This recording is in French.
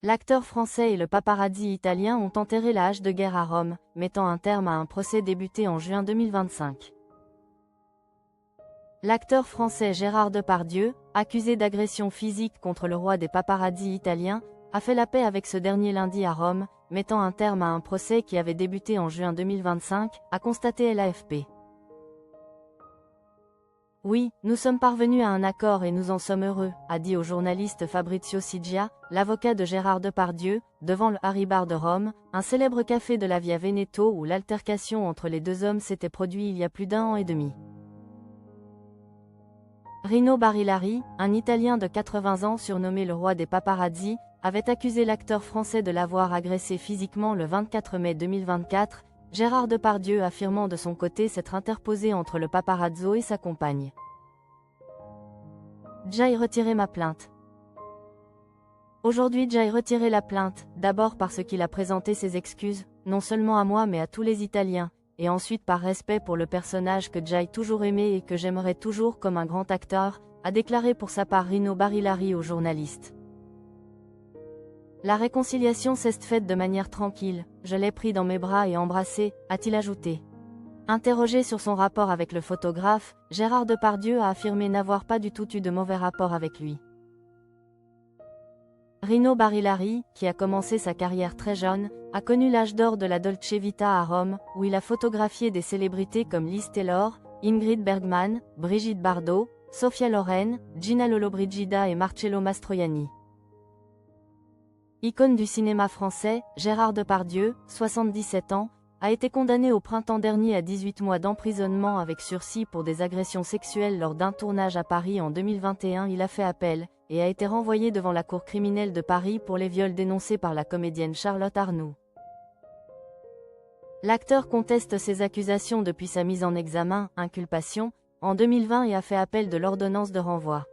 L'acteur français et le paparazzi italien ont enterré la hache de guerre à Rome, mettant un terme à un procès débuté en juin 2025. L'acteur français Gérard Depardieu, accusé d'agression physique contre le roi des paparazzis italiens, a fait la paix avec ce dernier lundi à Rome, mettant un terme à un procès qui avait débuté en juin 2025, a constaté l'AFP. Oui, nous sommes parvenus à un accord et nous en sommes heureux, a dit au journaliste Fabrizio Siggia, l'avocat de Gérard Depardieu, devant le Harry Bar de Rome, un célèbre café de la Via Veneto où l'altercation entre les deux hommes s'était produite il y a plus d'un an et demi. Rino Barilari, un Italien de 80 ans surnommé le roi des paparazzis, avait accusé l'acteur français de l'avoir agressé physiquement le 24 mai 2024, Gérard Depardieu affirmant de son côté s'être interposé entre le paparazzo et sa compagne. J'ai retiré ma plainte. Aujourd'hui j'ai retiré la plainte, d'abord parce qu'il a présenté ses excuses, non seulement à moi mais à tous les Italiens, et ensuite par respect pour le personnage que j'ai toujours aimé et que j'aimerais toujours comme un grand acteur, a déclaré pour sa part Rino Barilari aux journalistes. La réconciliation s'est faite de manière tranquille, je l'ai pris dans mes bras et embrassé, a-t-il ajouté. Interrogé sur son rapport avec le photographe, Gérard Depardieu a affirmé n'avoir pas du tout eu de mauvais rapport avec lui. Rino Barilari, qui a commencé sa carrière très jeune, a connu l'âge d'or de la Dolce Vita à Rome, où il a photographié des célébrités comme Liz Taylor, Ingrid Bergman, Brigitte Bardot, Sophia Loren, Gina Lollobrigida et Marcello Mastroianni. Icône du cinéma français, Gérard Depardieu, 77 ans, a été condamné au printemps dernier à 18 mois d'emprisonnement avec sursis pour des agressions sexuelles lors d'un tournage à Paris en 2021. Il a fait appel, et a été renvoyé devant la cour criminelle de Paris pour les viols dénoncés par la comédienne Charlotte Arnoux. L'acteur conteste ces accusations depuis sa mise en examen, inculpation, en 2020 et a fait appel de l'ordonnance de renvoi.